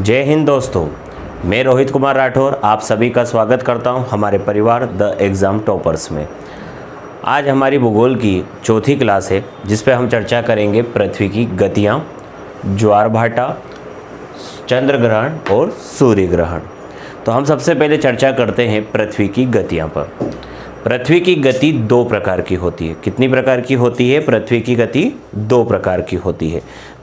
जय हिंद दोस्तों, मैं रोहित कुमार राठौर आप सभी का स्वागत करता हूं हमारे परिवार द एग्ज़ाम टॉपर्स में। आज हमारी भूगोल की चौथी क्लास है जिस पे हम चर्चा करेंगे पृथ्वी की गतियां, ज्वार भाटा, चंद्र ग्रहण और सूर्य ग्रहण। तो हम सबसे पहले चर्चा करते हैं पृथ्वी की गतियां पर। पृथ्वी की गति दो प्रकार की होती है। कितनी प्रकार की होती है? पृथ्वी की गति दो प्रकार की होती है।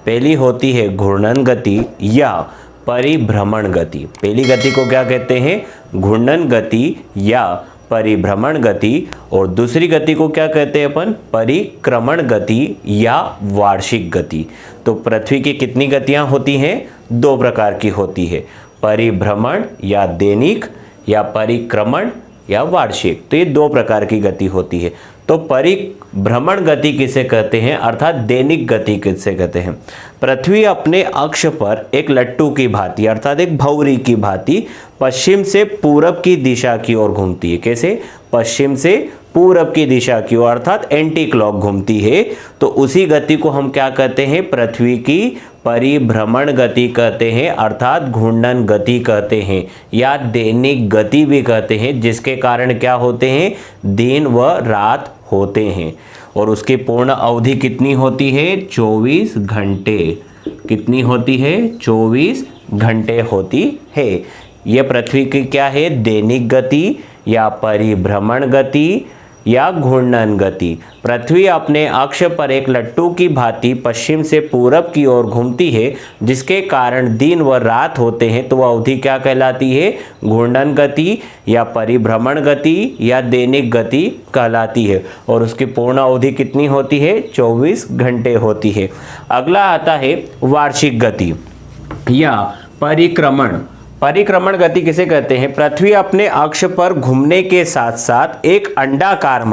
पहली होती है घूर्णन गति या परिभ्रमण गति। पहली गति को क्या कहते हैं? घूर्णन गति या परिभ्रमण गति। और दूसरी गति को क्या कहते हैं अपन? परिक्रमण गति या वार्षिक गति। तो पृथ्वी की कितनी गतियां होती हैं? दो प्रकार की होती है, परिभ्रमण या दैनिक या परिक्रमण या वार्षिक। तो ये दो प्रकार की गति होती है। तो परिभ्रमण गति किसे कहते हैं अर्थात दैनिक गति किसे कहते हैं? पृथ्वी अपने अक्ष पर एक लट्टू की भांति अर्थात एक भौरी की भांति पश्चिम से पूरब की दिशा की ओर घूमती है। कैसे? पश्चिम से पूरब की दिशा की ओर अर्थात एंटी क्लॉक घूमती है। तो उसी गति को हम क्या कहते हैं? पृथ्वी की परिभ्रमण गति कहते हैं अर्थात घूर्णन गति कहते हैं या दैनिक गति भी कहते हैं, जिसके कारण क्या होते हैं? दिन व रात होते हैं। और उसकी पूर्ण अवधि कितनी होती है? 24 घंटे। कितनी होती है? 24 घंटे होती है। यह पृथ्वी की क्या है? दैनिक गति या परिभ्रमण गति या घूर्णन गति। पृथ्वी अपने अक्ष पर एक लट्टू की भांति पश्चिम से पूरब की ओर घूमती है, जिसके कारण दिन व रात होते हैं। तो वह अवधि क्या कहलाती है? घूर्णन गति या परिभ्रमण गति या दैनिक गति कहलाती है। और उसकी पूर्ण अवधि कितनी होती है? 24 घंटे होती है। अगला आता है वार्षिक गति या परिक्रमण। परिक्रमण गति किसे कहते हैं? पृथ्वी अपने अक्ष पर घूमने के साथ साथ एक अंडाकार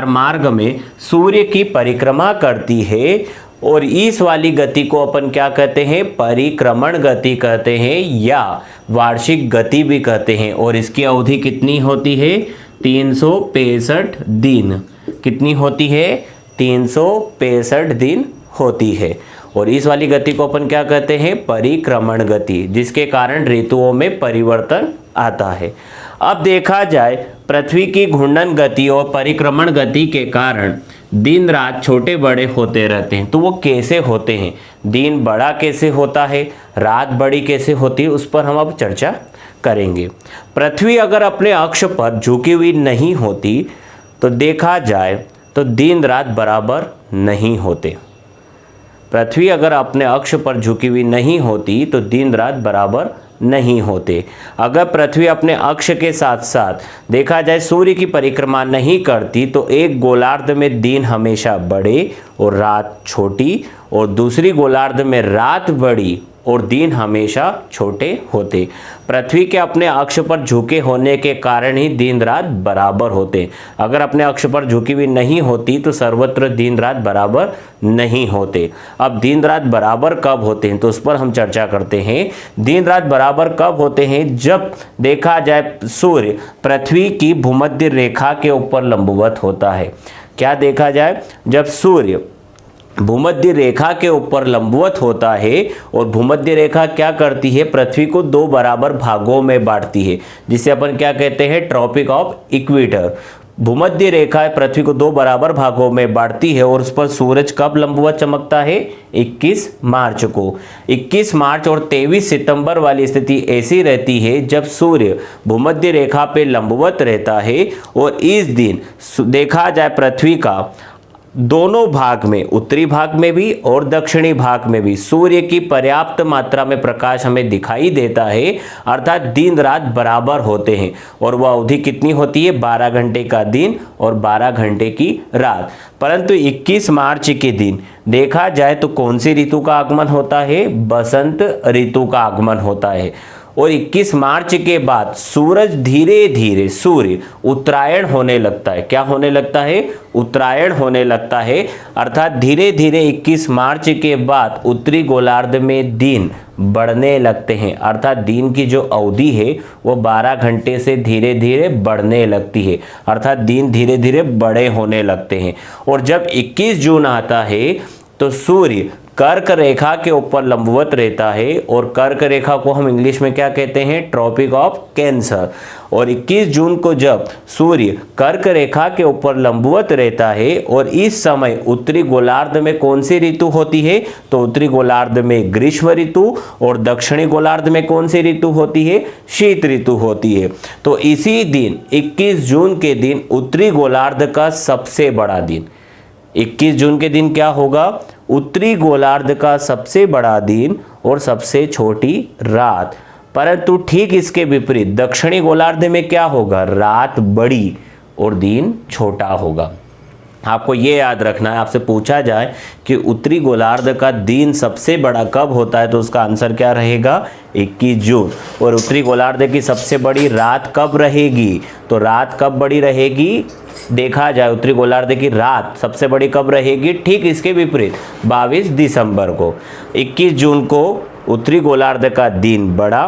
मार्ग में सूर्य की परिक्रमा करती है। और इस वाली गति को अपन क्या कहते हैं? परिक्रमण गति कहते हैं या वार्षिक गति भी कहते हैं। और इसकी अवधि कितनी होती है? 365 दिन। कितनी होती है? 365 दिन होती है। और इस वाली गति को अपन क्या कहते हैं? परिक्रमण गति, जिसके कारण ऋतुओं में परिवर्तन आता है। अब देखा जाए पृथ्वी की घूर्णन गति और परिक्रमण गति के कारण दिन रात छोटे बड़े होते रहते हैं। तो वो कैसे होते हैं? दिन बड़ा कैसे होता है, रात बड़ी कैसे होती है, उस पर हम अब चर्चा करेंगे। पृथ्वी अगर अपने अक्ष पर झुकी हुई नहीं होती तो देखा जाए तो दिन रात बराबर नहीं होते। पृथ्वी अगर अपने अक्ष पर झुकी हुई नहीं होती तो दिन रात बराबर नहीं होते। अगर पृथ्वी अपने अक्ष के साथ साथ देखा जाए सूर्य की परिक्रमा नहीं करती तो एक गोलार्ध में दिन हमेशा बड़े और रात छोटी, और दूसरी गोलार्ध में रात बड़ी और दिन हमेशा छोटे होते। पृथ्वी के अपने अक्ष पर झुके होने के कारण ही दिन रात बराबर होते। अगर अपने अक्ष पर झुकी हुई नहीं होती तो सर्वत्र दिन रात बराबर नहीं होते। अब दिन रात बराबर कब होते हैं तो उस पर हम चर्चा करते हैं। दिन रात बराबर कब होते हैं? जब देखा जाए सूर्य पृथ्वी की भूमध्य रेखा के ऊपर लंबवत होता है। क्या देखा जाए? जब सूर्य भूमध्य रेखा के ऊपर लंबवत होता है। और भूमध्य रेखा क्या करती है? पृथ्वी को दो बराबर भागों में बांटती है, जिसे अपन क्या कहते हैं? Tropic of equator. भूमध्य रेखा पृथ्वी को दो बराबर भागों में बांटती है और उस पर सूरज कब लंबवत चमकता है? 21 मार्च को। 21 मार्च और 23 सितंबर वाली स्थिति ऐसी रहती है जब सूर्य भूमध्य रेखा पे लंबवत रहता है। और इस दिन देखा जाए पृथ्वी का दोनों भाग में, उत्तरी भाग में भी और दक्षिणी भाग में भी सूर्य की पर्याप्त मात्रा में प्रकाश हमें दिखाई देता है, अर्थात दिन रात बराबर होते हैं। और वह अवधि कितनी होती है? 12 घंटे का दिन और 12 घंटे की रात। परंतु 21 मार्च के दिन देखा जाए तो कौन सी ऋतु का आगमन होता है? बसंत ऋतु का आगमन होता है। और 21 मार्च के बाद सूरज धीरे धीरे सूर्य उत्तरायण होने लगता है। क्या होने लगता है? उत्तरायण होने लगता है। अर्थात धीरे धीरे 21 मार्च के बाद उत्तरी गोलार्ध में दिन बढ़ने लगते हैं। अर्थात दिन की जो अवधि है वो 12 घंटे से धीरे धीरे बढ़ने लगती है। अर्थात दिन धीरे धीरे बड़े होने लगते हैं। और जब 21 जून आता है तो सूर्य कर्क रेखा के ऊपर लंबवत रहता है और कर्क रेखा को हम इंग्लिश में क्या कहते हैं, ट्रॉपिक ऑफ कैंसर। और 21 जून को जब सूर्य कर्क रेखा के ऊपर लंबवत रहता है और इस समय उत्तरी गोलार्ध में कौन सी ऋतु होती है, तो उत्तरी गोलार्ध में ग्रीष्म ऋतु और दक्षिणी गोलार्ध में कौन सी ऋतु होती है, शीत ऋतु होती है। तो इसी दिन 21 जून के दिन उत्तरी गोलार्ध का सबसे बड़ा दिन, 21 जून के दिन क्या होगा, उत्तरी गोलार्ध का सबसे बड़ा दिन और सबसे छोटी रात। परंतु ठीक इसके विपरीत दक्षिणी गोलार्ध में क्या होगा, रात बड़ी और दिन छोटा होगा। आपको ये याद रखना है, आपसे पूछा जाए कि उत्तरी गोलार्ध का दिन सबसे बड़ा कब होता है, तो उसका आंसर क्या रहेगा, 21 जून। और उत्तरी गोलार्ध की सबसे बड़ी रात कब रहेगी, तो रात कब बड़ी रहेगी, देखा जाए उत्तरी गोलार्ध की रात सबसे बड़ी कब रहेगी, ठीक इसके विपरीत 22 दिसंबर को। 21 जून को उत्तरी गोलार्ध का दिन बड़ा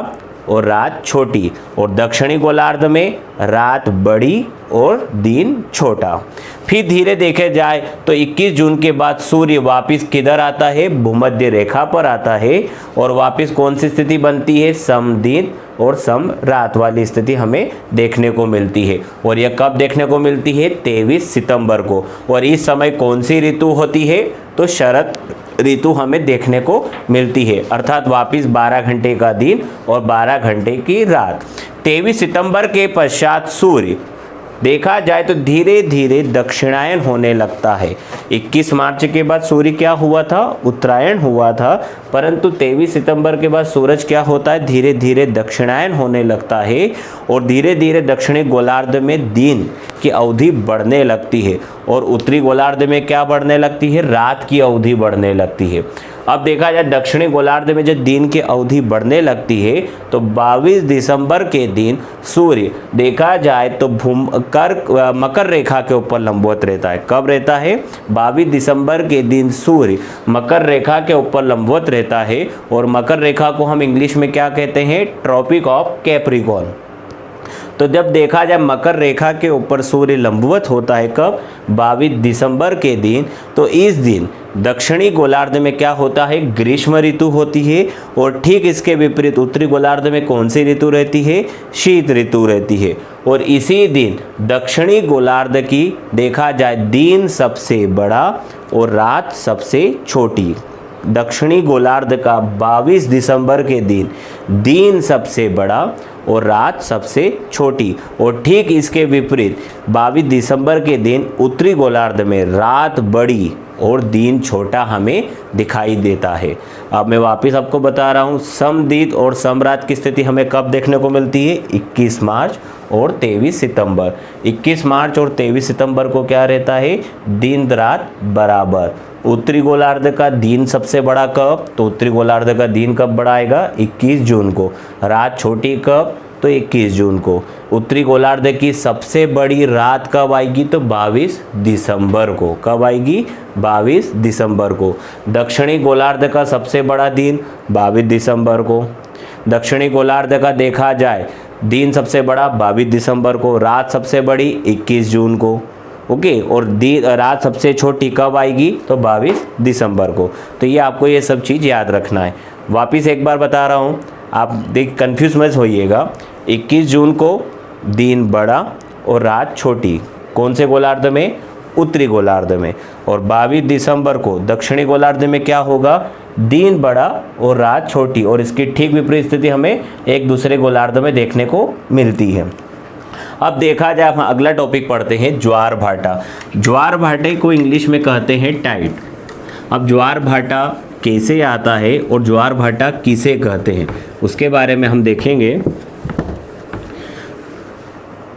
और रात छोटी, और दक्षिणी गोलार्ध में रात बड़ी और दिन छोटा। फिर धीरे देखे जाए तो 21 जून के बाद सूर्य वापस किधर आता है, भूमध्य रेखा पर आता है और वापस कौन सी स्थिति बनती है, समदिन और सम रात वाली स्थिति हमें देखने को मिलती है। और यह कब देखने को मिलती है, 23 सितंबर को। और इस समय कौन सी ऋतु होती है, तो शरद ऋतु हमें देखने को मिलती है, अर्थात वापस 12 घंटे का दिन और 12 घंटे की रात। 23 सितंबर के पश्चात सूर्य देखा जाए तो धीरे धीरे दक्षिणायन होने लगता है। 21 मार्च के बाद सूर्य क्या हुआ था, उत्तरायण हुआ था, परंतु 23 सितंबर के बाद सूरज क्या होता है, धीरे धीरे दक्षिणायन होने लगता है और धीरे धीरे दक्षिणी गोलार्ध में दिन की अवधि बढ़ने लगती है और उत्तरी गोलार्ध में क्या बढ़ने लगती है, रात की अवधि बढ़ने लगती है। अब देखा जाए दक्षिणी गोलार्ध में जब दिन की अवधि बढ़ने लगती है तो 22 दिसंबर के दिन सूर्य देखा जाए तो मकर रेखा के ऊपर लंबवत रहता है। कब रहता है, 22 दिसंबर के दिन सूर्य मकर रेखा के ऊपर लंबवत रहता है और मकर रेखा को हम इंग्लिश में क्या कहते हैं, ट्रॉपिक ऑफ कैप्रिकॉर्न। तो जब देखा जाए मकर रेखा के ऊपर सूर्य लंबवत होता है कब, 22 दिसंबर के दिन, तो इस दिन दक्षिणी गोलार्ध में क्या होता है, ग्रीष्म ऋतु होती है और ठीक इसके विपरीत उत्तरी गोलार्ध में कौन सी ऋतु रहती है, शीत ऋतु रहती है। और इसी दिन दक्षिणी गोलार्ध की देखा जाए दिन सबसे बड़ा और रात सबसे छोटी। दक्षिणी गोलार्ध का 22 दिसंबर के दिन सबसे बड़ा और रात सबसे छोटी और ठीक इसके विपरीत 22 दिसंबर के दिन उत्तरी गोलार्ध में रात बड़ी और दिन छोटा हमें दिखाई देता है। अब मैं वापस आपको बता रहा हूँ, समदिन और समरात की स्थिति हमें कब देखने को मिलती है, 21 मार्च और 23 सितंबर। 21 मार्च और 23 सितंबर को क्या रहता है, दिन रात बराबर। उत्तरी गोलार्ध का दिन सबसे बड़ा कब, तो उत्तरी गोलार्ध का दिन कब बड़ा आएगा, 21 जून को। रात छोटी कब, तो 21 जून को। उत्तरी गोलार्ध की सबसे बड़ी रात कब आएगी, तो 22 दिसंबर को। कब आएगी, 22 दिसंबर को। दक्षिणी गोलार्ध का सबसे बड़ा दिन 22 दिसंबर को। दक्षिणी गोलार्ध का देखा जाए दिन सबसे बड़ा 22 दिसंबर को, रात सबसे बड़ी 21 जून को। ओके, और रात सबसे छोटी कब आएगी, तो 22 दिसंबर को। तो ये आपको ये सब चीज़ याद रखना है। वापिस एक बार बता रहा हूँ, आप देख कन्फ्यूज मत होइएगा। 21 जून को दिन बड़ा और रात छोटी, कौन से गोलार्ध में, उत्तरी गोलार्ध में। और 22 दिसंबर को दक्षिणी गोलार्ध में क्या होगा, दिन बड़ा और रात छोटी, और इसकी ठीक विपरीत स्थिति हमें एक दूसरे गोलार्ध में देखने को मिलती है। अब देखा जाए हम अगला टॉपिक पढ़ते हैं, ज्वार भाटा। ज्वार भाटे को इंग्लिश में कहते हैं टाइड। अब ज्वार भाटा कैसे आता है और ज्वार भाटा किसे कहते हैं उसके बारे में हम देखेंगे।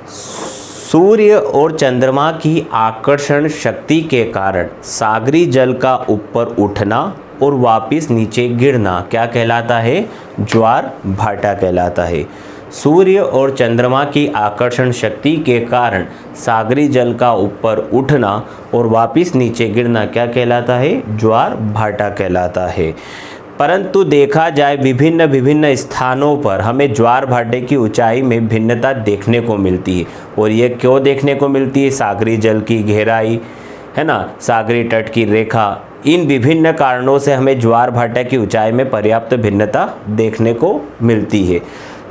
सूर्य और चंद्रमा की आकर्षण शक्ति के कारण सागरी जल का ऊपर उठना और वापस नीचे गिरना क्या कहलाता है, ज्वार भाटा कहलाता है। सूर्य और चंद्रमा की आकर्षण शक्ति के कारण सागरी जल का ऊपर उठना और वापस नीचे गिरना क्या कहलाता है, ज्वार भाटा कहलाता है। परंतु देखा जाए विभिन्न विभिन्न स्थानों पर हमें ज्वार भाटे की ऊंचाई में भिन्नता देखने को मिलती है। और ये क्यों देखने को मिलती है, सागरी जल की गहराई है ना, सागरी तट की रेखा इन विभिन्न कारणों से हमें ज्वार भाटे की ऊंचाई में पर्याप्त भिन्नता देखने को मिलती है।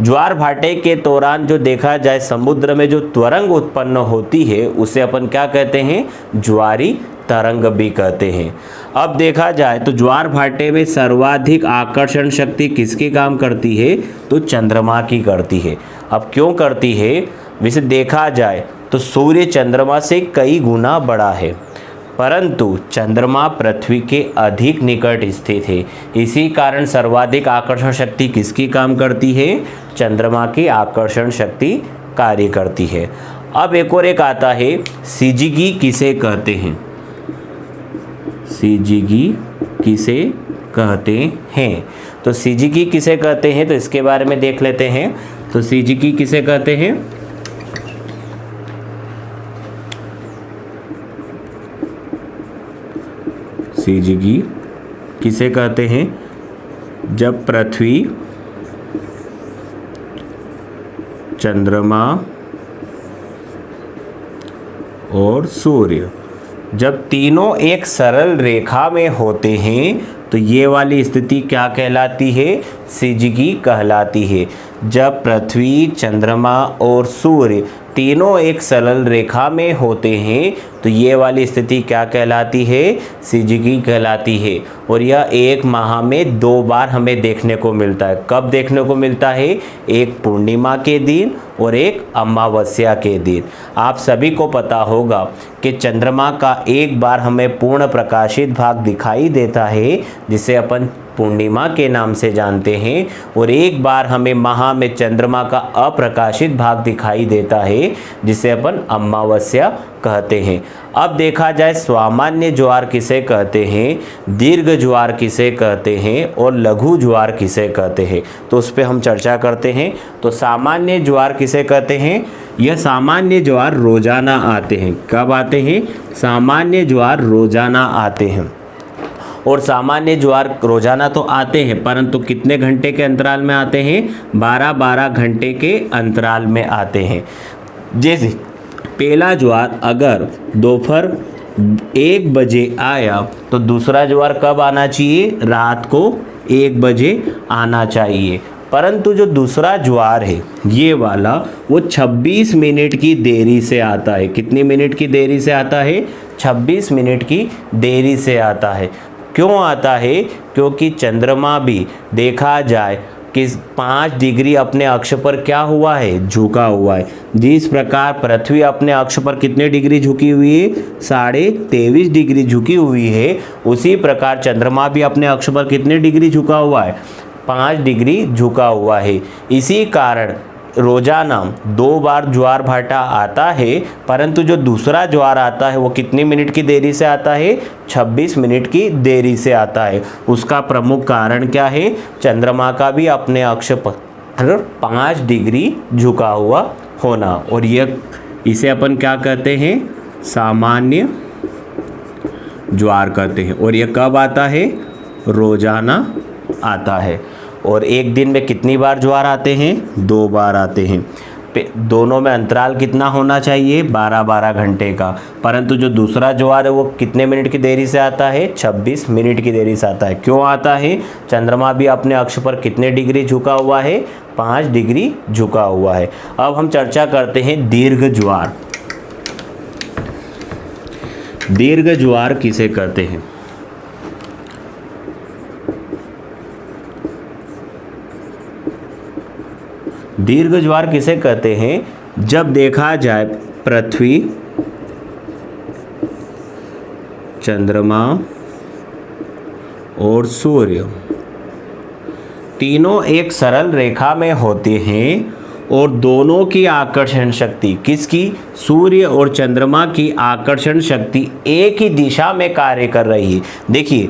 ज्वार भाटे के दौरान जो देखा जाए समुद्र में जो तरंग उत्पन्न होती है उसे अपन क्या कहते हैं, ज्वारी तरंग भी कहते हैं। अब देखा जाए तो ज्वार भाटे में सर्वाधिक आकर्षण शक्ति किसकी काम करती है, तो चंद्रमा की करती है। अब क्यों करती है, वैसे देखा जाए तो सूर्य चंद्रमा से कई गुना बड़ा है, परंतु चंद्रमा पृथ्वी के अधिक निकट स्थित है। इसी कारण सर्वाधिक आकर्षण शक्ति किसकी काम करती है, चंद्रमा की आकर्षण शक्ति कार्य करती है। अब एक आता है, सिजिगी किसे कहते हैं, सिजिगी किसे कहते हैं। तो सिजिगी किसे कहते हैं, तो इसके बारे में देख लेते हैं। तो सिजिगी किसे कहते हैं, सिजिगी किसे कहते हैं, जब पृथ्वी, चंद्रमा और सूर्य जब तीनों एक सरल रेखा में होते हैं तो ये वाली स्थिति क्या कहलाती है, सिजिगी कहलाती है। जब पृथ्वी, चंद्रमा और सूर्य तीनों एक सरल रेखा में होते हैं तो ये वाली स्थिति क्या कहलाती है, सिजिगी कहलाती है। और यह एक माह में 2 बार हमें देखने को मिलता है। कब देखने को मिलता है, एक पूर्णिमा के दिन और एक अमावस्या के दिन। आप सभी को पता होगा कि चंद्रमा का एक बार हमें पूर्ण प्रकाशित भाग दिखाई देता है जिसे अपन पूर्णिमा के नाम से जानते हैं, और एक बार हमें माह में चंद्रमा का अप्रकाशित भाग दिखाई देता है जिसे अपन अमावस्या कहते हैं। अब देखा जाए सामान्य ज्वार किसे कहते हैं, दीर्घ ज्वार किसे कहते हैं और लघु ज्वार किसे कहते हैं, तो उस पर हम चर्चा करते हैं। तो सामान्य ज्वार किसे कहते हैं, यह सामान्य ज्वार रोजाना आते हैं। कब आते हैं, सामान्य ज्वार रोजाना आते हैं। और सामान्य ज्वार रोजाना तो आते हैं, परंतु कितने घंटे के अंतराल में आते हैं, 12-12 घंटे के अंतराल में आते हैं। जैसे पहला ज्वार अगर दोपहर 1 बजे आया तो दूसरा ज्वार कब आना चाहिए, रात को 1 बजे आना चाहिए। परंतु जो दूसरा ज्वार है ये वाला, वो 26 मिनट की देरी से आता है। कितनी मिनट की देरी से आता है, 26 मिनट की देरी से आता है। क्यों आता है, क्योंकि चंद्रमा भी देखा जाए कि 5 डिग्री अपने अक्ष पर क्या हुआ है, झुका हुआ है। जिस प्रकार पृथ्वी अपने अक्ष पर कितने डिग्री झुकी हुई है, 23.5 डिग्री झुकी हुई है, उसी प्रकार चंद्रमा भी अपने अक्ष पर कितने डिग्री झुका हुआ है, 5 डिग्री झुका हुआ है। इसी कारण रोजाना 2 बार ज्वार भाटा आता है, परंतु जो दूसरा ज्वार आता है वो कितनी मिनट की देरी से आता है, 26 मिनट की देरी से आता है। उसका प्रमुख कारण क्या है, चंद्रमा का भी अपने अक्ष पर 5 डिग्री झुका हुआ होना। और यह इसे अपन क्या कहते हैं, सामान्य ज्वार कहते हैं। और यह कब आता है, रोजाना आता है। और एक दिन में कितनी बार ज्वार आते हैं, 2 बार आते हैं। दोनों में अंतराल कितना होना चाहिए, 12-12 घंटे का। परंतु जो दूसरा ज्वार है वो कितने मिनट की देरी से आता है, 26 मिनट की देरी से आता है। क्यों आता है, चंद्रमा भी अपने अक्ष पर कितने डिग्री झुका हुआ है, 5 डिग्री झुका हुआ है। अब हम चर्चा करते हैं दीर्घ ज्वार। दीर्घ ज्वार किसे कहते हैं, दीर्घ ज्वार किसे कहते हैं, जब देखा जाए पृथ्वी, चंद्रमा और सूर्य तीनों एक सरल रेखा में होते हैं और दोनों की आकर्षण शक्ति, किसकी, सूर्य और चंद्रमा की आकर्षण शक्ति एक ही दिशा में कार्य कर रही है। देखिए,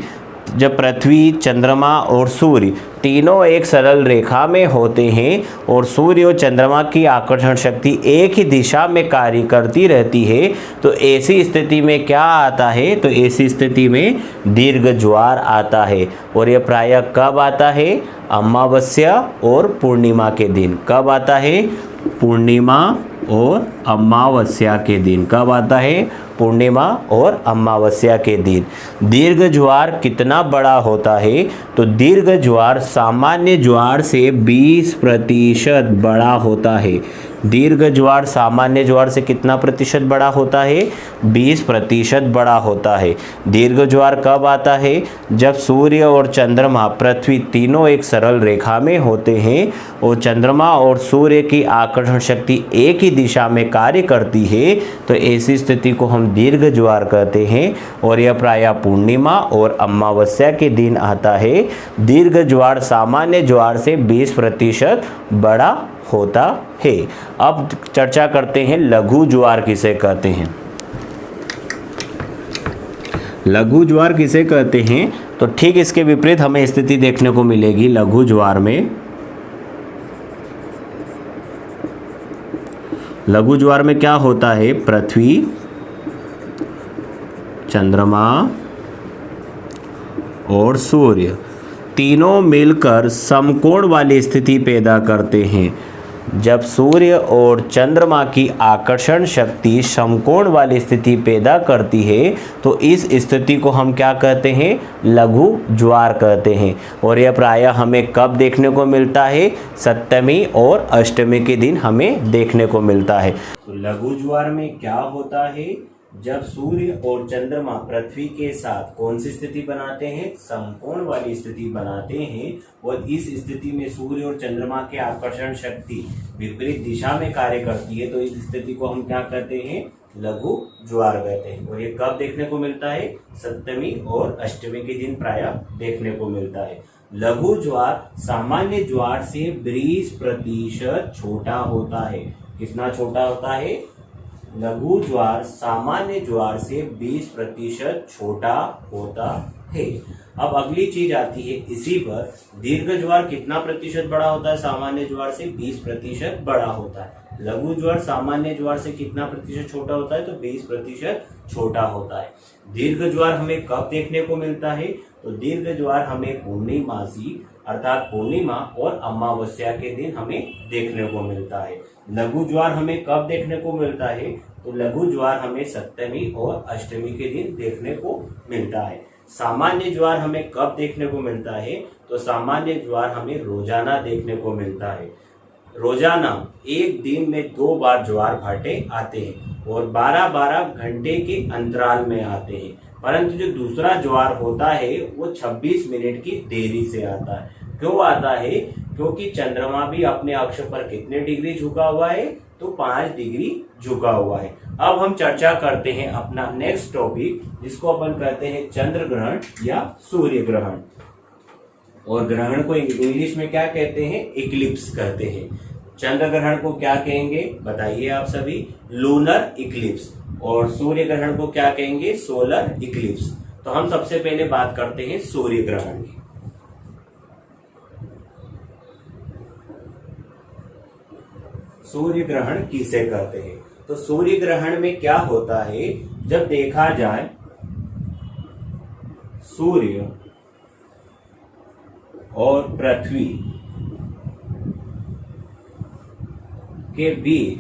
जब पृथ्वी, चंद्रमा और सूर्य तीनों एक सरल रेखा में होते हैं और सूर्य और चंद्रमा की आकर्षण शक्ति एक ही दिशा में कार्य करती रहती है, तो ऐसी स्थिति में क्या आता है, तो ऐसी स्थिति में दीर्घ ज्वार आता है। और यह प्रायः कब आता है, अमावस्या और पूर्णिमा के दिन। कब आता है, पूर्णिमा और अमावस्या के दिन। कब आता है? पूर्णिमा और अमावस्या के दिन। दीर्घ ज्वार कितना बड़ा होता है? तो दीर्घ ज्वार सामान्य ज्वार से 20% बड़ा होता है। दीर्घ ज्वार सामान्य ज्वार से कितना प्रतिशत बड़ा होता है? 20% बड़ा होता है। दीर्घ ज्वार कब आता है? जब सूर्य और चंद्रमा, पृथ्वी तीनों एक सरल रेखा में होते हैं और चंद्रमा और सूर्य की आकर्षण शक्ति एक ही दिशा में कार्य करती है, तो ऐसी स्थिति को हम दीर्घ ज्वार कहते हैं और यह प्रायः पूर्णिमा और अमावस्या के दिन आता है। दीर्घ ज्वार सामान्य ज्वार से 20% बड़ा होता है। अब चर्चा करते हैं लघु ज्वार किसे कहते हैं। लघु ज्वार किसे कहते हैं? तो ठीक इसके विपरीत हमें स्थिति देखने को मिलेगी लघु ज्वार में। लघु ज्वार में क्या होता है? पृथ्वी, चंद्रमा और सूर्य तीनों मिलकर समकोण वाली स्थिति पैदा करते हैं। जब सूर्य और चंद्रमा की आकर्षण शक्ति समकोण वाली स्थिति पैदा करती है, तो इस स्थिति को हम क्या कहते हैं? लघु ज्वार कहते हैं। और यह प्रायः हमें कब देखने को मिलता है? सप्तमी और अष्टमी के दिन हमें देखने को मिलता है। तो लघु ज्वार में क्या होता है? जब सूर्य और चंद्रमा पृथ्वी के साथ कौन सी स्थिति बनाते हैं? समकोण वाली स्थिति बनाते हैं। और इस स्थिति में सूर्य और चंद्रमा के आकर्षण शक्ति विपरीत दिशा में कार्य करती है, तो इस स्थिति को हम क्या कहते हैं? लघु ज्वार कहते हैं। और ये कब देखने को मिलता है? सप्तमी और अष्टमी के दिन प्रायः देखने को मिलता है। लघु ज्वार सामान्य ज्वार से 20% छोटा होता है। कितना छोटा होता है? लघु ज्वार सामान्य ज्वार से 20% छोटा होता है। अब अगली चीज आती है इसी पर, दीर्घ ज्वार कितना प्रतिशत बड़ा होता है? सामान्य ज्वार से 20% बड़ा होता है। लघु ज्वार सामान्य ज्वार से कितना प्रतिशत छोटा होता है? तो 20% छोटा होता है। दीर्घ ज्वार हमें कब देखने को मिलता है? तो दीर्घ ज्वार हमें पूर्णिमासी अर्थात पूर्णिमा और अमावस्या के दिन हमें देखने को मिलता है। लघु ज्वार हमें कब देखने को मिलता है? तो लघु ज्वार हमें सप्तमी और अष्टमी के दिन देखने को मिलता है। सामान्य ज्वार हमें कब देखने को मिलता है? तो सामान्य ज्वार हमें रोजाना देखने को मिलता है। रोजाना एक दिन में 2 बार ज्वार भाटे आते हैं और 12-12 घंटे के अंतराल में आते हैं। परंतु जो दूसरा ज्वार होता है वो 26 मिनट की देरी से आता है। क्यों आता है? क्योंकि चंद्रमा भी अपने अक्ष पर कितने डिग्री झुका हुआ है? तो 5 डिग्री झुका हुआ है। अब हम चर्चा करते हैं अपना नेक्स्ट टॉपिक, जिसको अपन कहते हैं चंद्र ग्रहण या सूर्य ग्रहण। और ग्रहण को इंग्लिश में क्या कहते हैं? इक्लिप्स कहते हैं। चंद्र ग्रहण को क्या कहेंगे? बताइए आप सभी। Lunar Eclipse. और सूर्य ग्रहण को क्या कहेंगे? Solar Eclipse. तो हम सबसे पहले बात करते हैं सूर्य ग्रहण की। सूर्य ग्रहण किसे कहते हैं? तो सूर्य ग्रहण में क्या होता है? जब देखा जाए सूर्य और पृथ्वी के बीच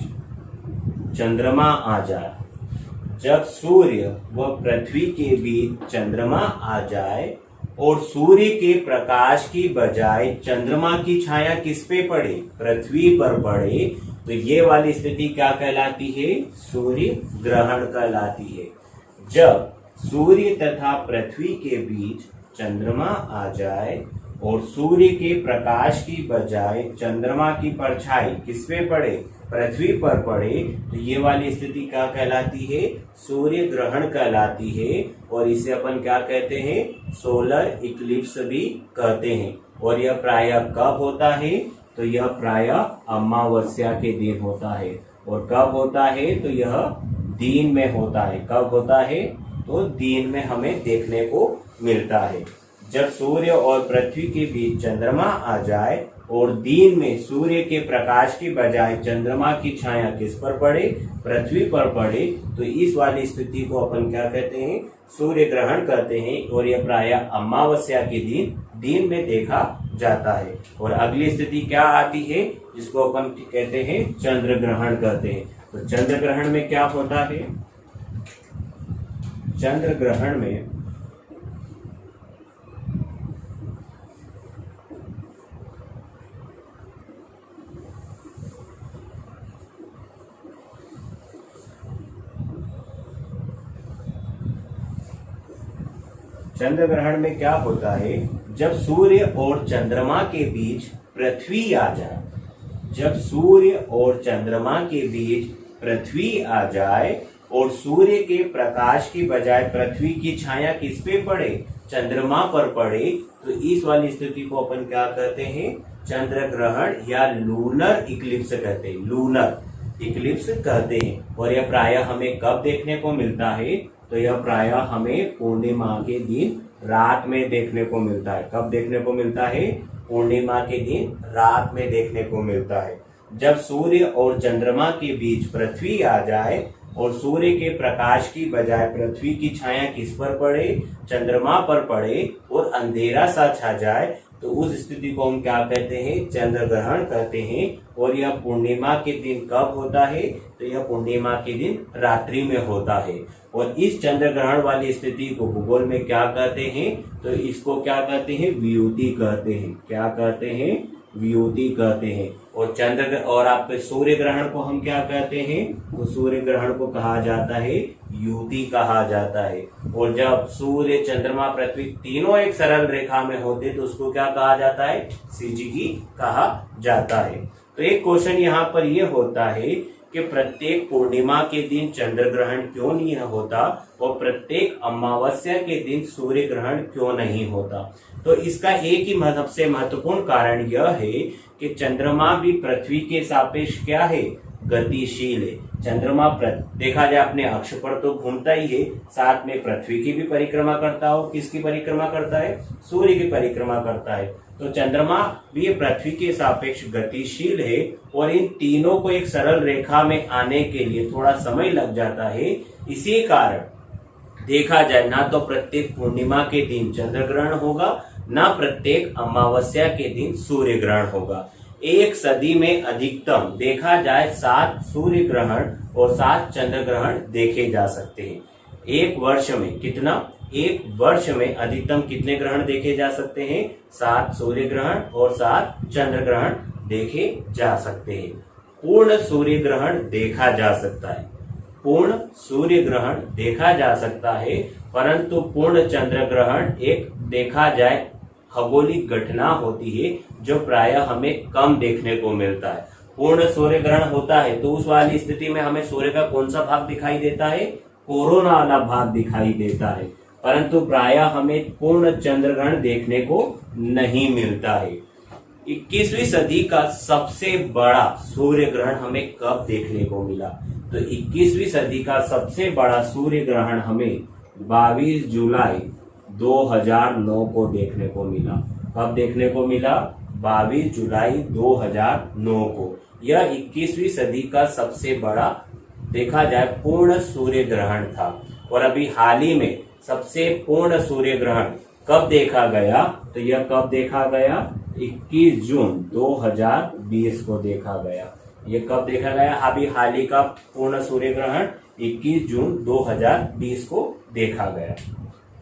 चंद्रमा आ जाए, जब सूर्य व पृथ्वी के बीच चंद्रमा आ जाए और सूर्य के प्रकाश की बजाय चंद्रमा की छाया किस पे पड़े? पृथ्वी पर पड़े, तो ये वाली स्थिति क्या कहलाती है? सूर्य ग्रहण कहलाती है। जब सूर्य तथा पृथ्वी के बीच चंद्रमा आ जाए और सूर्य के प्रकाश की बजाय चंद्रमा की परछाई किस पे पड़े? पृथ्वी पर पड़े, तो ये वाली स्थिति क्या कहलाती है? सूर्य ग्रहण कहलाती है। और इसे अपन क्या कहते हैं? सोलर इक्लिप्स भी कहते हैं। और यह प्रायः कब होता है? तो यह प्रायः अमावस्या के दिन होता है। और कब होता है? तो यह दिन में होता है। कब होता है? तो दिन में हमें देखने को मिलता है। जब सूर्य और पृथ्वी के बीच चंद्रमा आ जाए और दिन में सूर्य के प्रकाश की बजाय चंद्रमा की छाया किस पर पड़े? पृथ्वी पर पड़े, तो इस वाली स्थिति को अपन क्या कहते हैं? सूर्य ग्रहण कहते हैं। और यह प्रायः अमावस्या के दिन में देखा जाता है। और अगली स्थिति क्या आती है? जिसको अपन कहते हैं चंद्र ग्रहण कहते हैं। तो चंद्र ग्रहण में क्या होता है? चंद्र ग्रहण में चंद्र ग्रहण में क्या होता है? जब सूर्य और चंद्रमा के बीच पृथ्वी आ जाए, जब सूर्य और चंद्रमा के बीच पृथ्वी आ जाए और सूर्य के प्रकाश की बजाय पृथ्वी की छाया किस पे पड़े? चंद्रमा पर पड़े, तो इस वाली स्थिति को अपन क्या कहते हैं? चंद्र ग्रहण या लूनर इक्लिप्स कहते हैं, लूनर इक्लिप्स कहते हैं। और यह प्रायः हमें कब देखने को मिलता है? तो यह प्रायः हमें पूर्णिमा के दिन रात में देखने को मिलता है। कब देखने को मिलता है? पूर्णिमा के दिन रात में देखने को मिलता है। जब सूर्य और चंद्रमा के बीच पृथ्वी आ जाए और सूर्य के प्रकाश की बजाय पृथ्वी की छाया किस पर पड़े? चंद्रमा पर पड़े और अंधेरा सा छा जाए, तो उस स्थिति को हम क्या कहते हैं? चंद्र ग्रहण कहते हैं। और यह पूर्णिमा के दिन कब होता है? तो यह पूर्णिमा के दिन रात्रि में होता है। और इस चंद्र ग्रहण वाली स्थिति को भूगोल में क्या कहते हैं? तो इसको क्या कहते हैं? वियुति कहते हैं। क्या कहते हैं? वियुति कहते हैं। और आपके सूर्य ग्रहण को हम क्या कहते हैं? तो सूर्य ग्रहण को कहा जाता है युति कहा जाता है। और जब सूर्य चंद्रमा पृथ्वी तीनों एक सरल रेखा में होते तो उसको क्या कहा जाता है? सीजीगी कहा जाता है। तो एक क्वेश्चन यहाँ पर यह होता है कि प्रत्येक पूर्णिमा के दिन चंद्र ग्रहण क्यों नहीं होता और प्रत्येक अमावस्या के दिन सूर्य ग्रहण क्यों नहीं होता? तो इसका एक ही सबसे महत्वपूर्ण कारण यह है कि चंद्रमा भी पृथ्वी के सापेक्ष क्या है? गतिशील है। चंद्रमा देखा जाए अपने अक्ष पर तो घूमता ही है, साथ में पृथ्वी की भी परिक्रमा करता हो। किसकी परिक्रमा करता है? सूर्य की परिक्रमा करता है। तो चंद्रमा भी पृथ्वी के सापेक्ष गतिशील है और इन तीनों को एक सरल रेखा में आने के लिए थोड़ा समय लग जाता है। इसी कारण देखा जाए ना तो प्रत्येक पूर्णिमा के दिन चंद्र ग्रहण होगा, ना प्रत्येक अमावस्या के दिन सूर्य ग्रहण होगा। एक सदी में अधिकतम देखा जाए 7 सूर्य ग्रहण और 7 चंद्र ग्रहण देखे जा सकते हैं। एक वर्ष में कितना? एक वर्ष में अधिकतम कितने ग्रहण देखे जा सकते हैं? 7 सूर्य ग्रहण और 7 चंद्र ग्रहण देखे जा सकते हैं। पूर्ण सूर्य ग्रहण देखा जा सकता है, पूर्ण सूर्य ग्रहण देखा जा सकता है, परंतु पूर्ण चंद्र ग्रहण एक देखा जाए खगोलिक घटना होती है जो प्रायः हमें कम देखने को मिलता है। पूर्ण सूर्य ग्रहण होता है तो उस वाली स्थिति में हमें सूर्य का कौन सा भाग दिखाई देता है? कोरोना वाला भाग दिखाई देता है, परंतु प्रायः हमें पूर्ण चंद्र ग्रहण देखने को नहीं मिलता है। 21वीं सदी का सबसे बड़ा सूर्य ग्रहण हमें कब देखने को मिला? तो 21वीं सदी का सबसे बड़ा सूर्य ग्रहण हमें 22 जुलाई 2009 को देखने को मिला। कब देखने को मिला? 22 जुलाई 2009 को। यह 21वीं सदी का सबसे बड़ा देखा जाए पूर्ण सूर्य ग्रहण था। और अभी हाल ही में सबसे पूर्ण सूर्य ग्रहण कब देखा गया? तो यह कब देखा गया? 21 जून 2020 को देखा गया। ये कब देखा गया? अभी हाल ही का पूर्ण सूर्य ग्रहण 21 जून 2020 को देखा गया।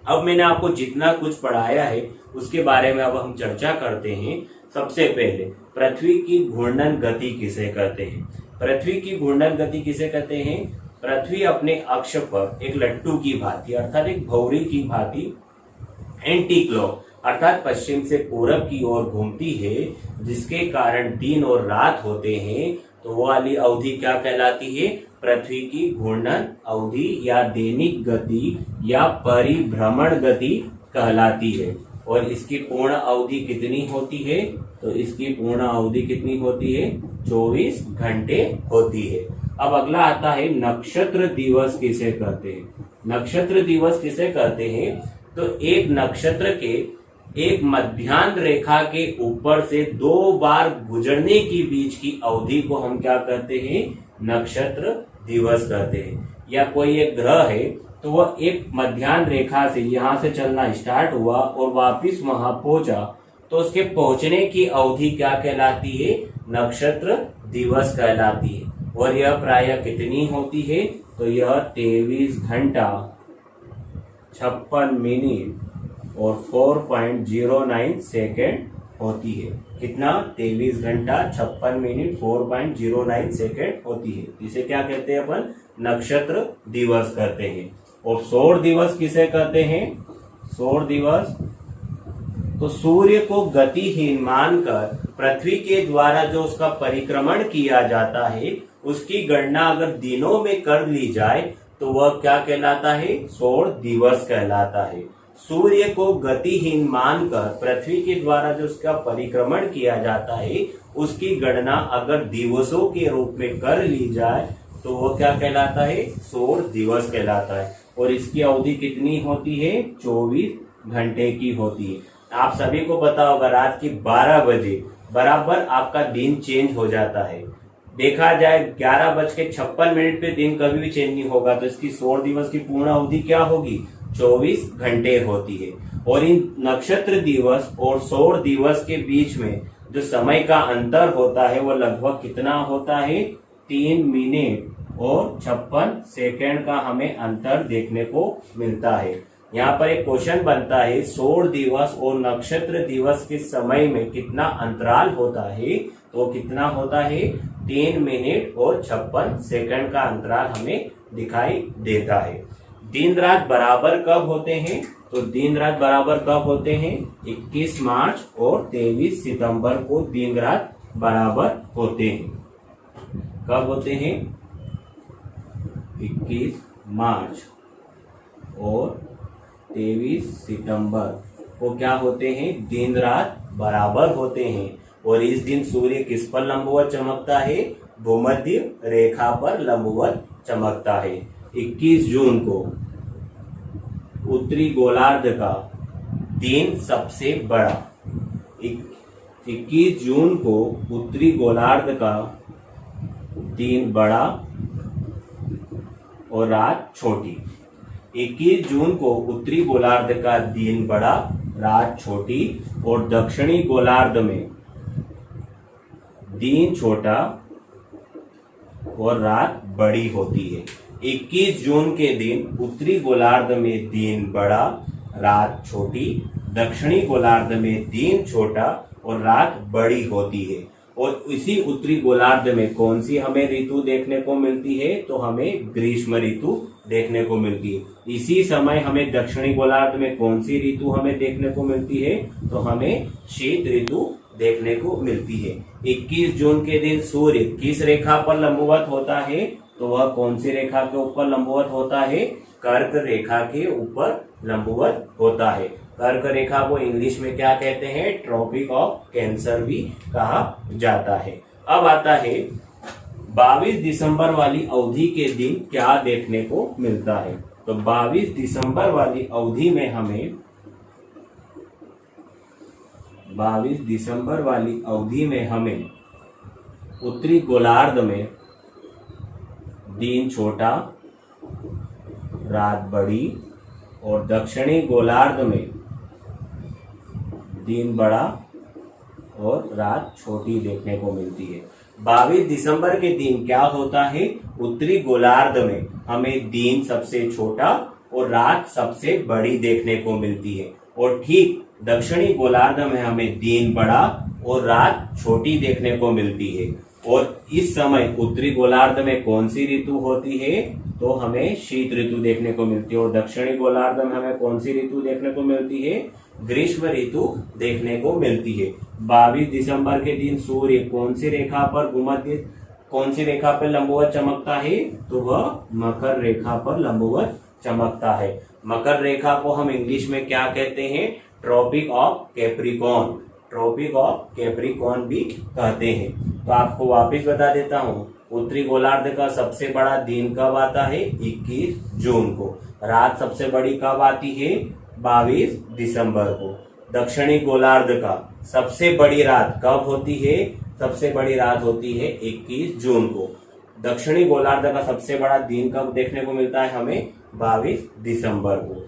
अब मैंने आपको जितना कुछ पढ़ाया है उसके बारे में अब हम चर्चा करते हैं। सबसे पहले पृथ्वी की घूर्णन गति किसे कहते हैं? पृथ्वी की घूर्णन गति किसे कहते हैं? पृथ्वी अपने अक्ष पर एक लट्टू की भांति अर्थात एक भौरी की भांति एंटी क्लॉक अर्थात पश्चिम से पूरब की ओर घूमती है, जिसके कारण दिन और रात होते हैं। तो वो वाली अवधि क्या कहलाती है? पृथ्वी की घूर्णन अवधि या दैनिक गति या परिभ्रमण गति कहलाती है। और इसकी पूर्ण अवधि कितनी होती है? तो इसकी पूर्ण अवधि कितनी होती है? 24 घंटे होती है। अब अगला आता है नक्षत्र दिवस किसे कहते हैं? नक्षत्र दिवस किसे कहते हैं? तो एक नक्षत्र के एक मध्याह्न रेखा के ऊपर से 2 बार गुजरने की बीच की अवधि को हम क्या कहते हैं? नक्षत्र दिवस कहते हैं। या कोई एक ग्रह है तो वह एक मध्याह्न रेखा से यहाँ से चलना स्टार्ट हुआ और वापिस वहां पहुंचा, तो उसके पहुंचने की अवधि क्या कहलाती है? नक्षत्र दिवस कहलाती है। और यह प्रायः कितनी होती है, तो यह 23 घंटा 56 मिनट और 4.09 सेकेंड होती है। कितना? 23 घंटा 56 मिनट 4.09 सेकेंड होती है। इसे क्या कहते हैं अपन? नक्षत्र दिवस कहते हैं। और सौर दिवस किसे कहते हैं? सौर दिवस तो सूर्य को गतिहीन मानकर पृथ्वी के द्वारा जो उसका परिक्रमण किया जाता है उसकी गणना अगर दिनों में कर ली जाए तो वह क्या कहलाता है? सौर दिवस कहलाता है। सूर्य को गतिहीन मानकर पृथ्वी के द्वारा जो उसका परिक्रमण किया जाता है उसकी गणना अगर दिवसों के रूप में कर ली जाए तो वह क्या कहलाता है? सौर दिवस कहलाता है। और इसकी अवधि कितनी होती है? 24 घंटे की होती है। आप सभी को पता होगा रात की 12 बजे बराबर आपका दिन चेंज हो जाता है। देखा जाए 11:56 पे दिन कभी भी चेंज नहीं होगा, तो इसकी सौर दिवस की पूर्ण अवधि क्या होगी? 24 घंटे होती है। और इन नक्षत्र दिवस और सौर दिवस के बीच में जो समय का अंतर होता है वो लगभग कितना होता है? 3 मिनट और 56 सेकेंड का हमें अंतर देखने को मिलता है। यहाँ पर एक क्वेश्चन बनता है, सौर दिवस और नक्षत्र दिवस के समय में कितना अंतराल होता है? तो कितना होता है? 3 मिनट और 56 सेकंड का अंतराल हमें दिखाई देता है। दिन रात बराबर कब होते हैं? तो दिन रात बराबर कब होते हैं? 21 मार्च और 23 सितंबर को दिन रात बराबर होते हैं। कब होते हैं? 21 मार्च और 23 सितंबर को क्या होते हैं? दिन रात बराबर होते हैं। और इस दिन सूर्य किस पर लंबवत चमकता है? भूमध्य रेखा पर लंबवत चमकता है। 21 जून को उत्तरी गोलार्ध का दिन सबसे बड़ा 21 जून को उत्तरी गोलार्ध का दिन बड़ा और रात छोटी। 21 जून को उत्तरी गोलार्ध का दिन बड़ा, रात छोटी, और दक्षिणी गोलार्ध में दिन छोटा और रात बड़ी होती है। 21 जून के दिन उत्तरी गोलार्ध में दिन बड़ा, रात छोटी, दक्षिणी गोलार्ध में दिन छोटा और रात बड़ी होती है। और इसी उत्तरी गोलार्ध में कौन सी हमें ऋतु देखने को मिलती है? तो हमें ग्रीष्म ऋतु देखने को मिलती है। इसी समय हमें दक्षिणी गोलार्ध में कौन सी ऋतु हमें देखने को मिलती है? तो हमें शीत ऋतु देखने को मिलती है। 21 जून के दिन सूर्य किस रेखा पर लंबवत होता है? तो वह कौन सी रेखा के ऊपर लंबवत होता है? कर्क रेखा के ऊपर लंबवत होता है। कर्क रेखा को इंग्लिश में क्या कहते हैं? ट्रॉपिक ऑफ कैंसर भी कहा जाता है। अब आता है 22 दिसंबर वाली अवधि के दिन क्या देखने को मिलता है? तो 22 दिसंबर वाली अवधि में हमें 22 दिसंबर वाली अवधि में हमें उत्तरी गोलार्ध में दिन छोटा, रात बड़ी, और दक्षिणी गोलार्ध में दिन बड़ा और रात छोटी देखने को मिलती है। 22 दिसंबर के दिन क्या होता है? उत्तरी गोलार्ध में हमें दिन सबसे छोटा और रात सबसे बड़ी देखने को मिलती है। और ठीक दक्षिणी गोलार्ध में हमें दिन बड़ा और रात छोटी देखने को मिलती है। और इस समय उत्तरी गोलार्ध में कौन सी ऋतु होती है? तो हमें शीत ऋतु देखने को मिलती है। और दक्षिणी गोलार्ध में हमें कौन सी ऋतु देखने को मिलती है? ग्रीष्म ऋतु देखने को मिलती है। 22 दिसंबर के दिन सूर्य कौन सी रेखा पर भूमध्य कौन सी रेखा पर लंबवत चमकता है? तो वह मकर रेखा पर लंबवत चमकता है। मकर रेखा को हम इंग्लिश में क्या कहते हैं? Tropic of Capricorn, tropic of Capricorn भी कहते हैं। तो आपको वापस बता देता हूँ, उत्तरी गोलार्ध का सबसे बड़ा दिन कब आता है? 21 जून को। रात सबसे बड़ी कब आती है? 22 दिसंबर को। दक्षिणी गोलार्ध का सबसे बड़ी रात कब होती है? सबसे बड़ी रात होती है 21 जून को। दक्षिणी गोलार्ध का सबसे बड़ा दिन कब देखने को मिलता है हमें? 22 दिसंबर को।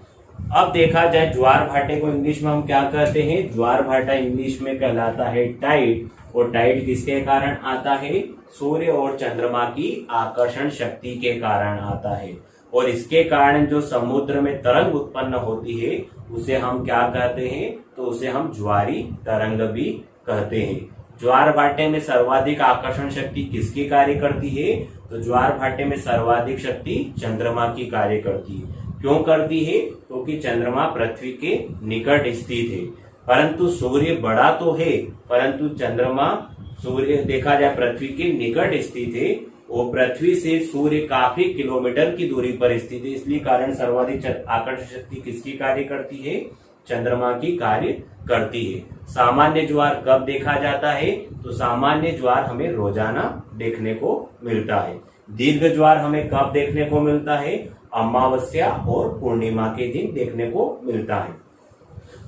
अब देखा जाए ज्वार भाटे को इंग्लिश में हम क्या कहते हैं? ज्वार भाटा इंग्लिश में कहलाता है टाइड, और टाइड किसके कारण आता है? सूर्य और चंद्रमा की आकर्षण शक्ति के कारण आता है। और इसके कारण जो समुद्र में तरंग उत्पन्न होती है उसे हम क्या कहते हैं? तो उसे हम ज्वारी तरंग भी कहते हैं। ज्वार भाटे में सर्वाधिक आकर्षण शक्ति किसकी कार्य करती है? तो ज्वार भाटे में सर्वाधिक शक्ति चंद्रमा की कार्य करती है। क्यों करती है? क्योंकि चंद्रमा पृथ्वी के निकट स्थित है। परंतु सूर्य बड़ा तो है, परंतु चंद्रमा सूर्य देखा जाए पृथ्वी के निकट स्थित है। वो पृथ्वी से सूर्य काफी किलोमीटर की दूरी पर स्थित है, इसलिए कारण सर्वाधिक आकर्षण शक्ति किसकी कार्य करती है? चंद्रमा की कार्य करती है। सामान्य ज्वार कब देखा जाता है? तो सामान्य ज्वार हमें रोजाना देखने को मिलता है। दीर्घ ज्वार हमें कब देखने को मिलता है? अमावस्या और पूर्णिमा के दिन देखने को मिलता है।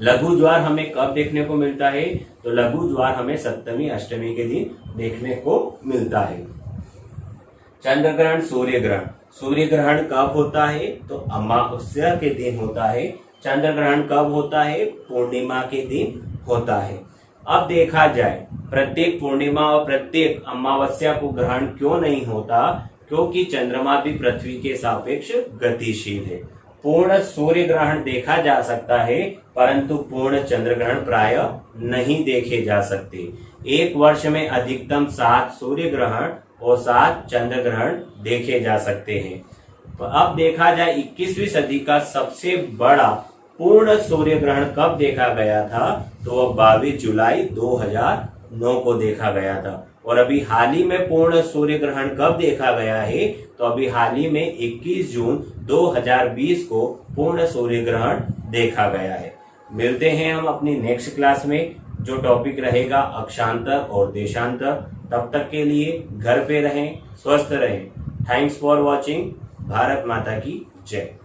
लघु ज्वार हमें कब देखने को मिलता है? तो लघु ज्वार हमें सप्तमी अष्टमी के दिन देखने को मिलता है। चंद्र ग्रहण, सूर्य ग्रहण। सूर्य ग्रहण कब होता है? तो अमावस्या के दिन होता है। चंद्र ग्रहण कब होता है? पूर्णिमा के दिन होता है। अब देखा जाए प्रत्येक पूर्णिमा और प्रत्येक अमावस्या को ग्रहण क्यों नहीं होता? क्योंकि चंद्रमा भी पृथ्वी के सापेक्ष गतिशील है। पूर्ण सूर्य ग्रहण देखा जा सकता है, परंतु पूर्ण चंद्र ग्रहण प्राय नहीं देखे जा सकते। एक वर्ष में अधिकतम 7 सूर्य ग्रहण और 7 चंद्र ग्रहण देखे जा सकते हैं। तो अब देखा जाए 21वीं सदी का सबसे बड़ा पूर्ण सूर्य ग्रहण कब देखा गया था? तो वह 22 जुलाई 2009 को देखा गया था। और अभी हाल ही में पूर्ण सूर्य ग्रहण कब देखा गया है? तो अभी हाल ही में 21 जून 2020 को पूर्ण सूर्य ग्रहण देखा गया है। मिलते हैं हम अपनी नेक्स्ट क्लास में, जो टॉपिक रहेगा अक्षांतर और देशांतर। तब तक के लिए घर पे रहें, स्वस्थ रहें। Thanks for watching. भारत माता की जय।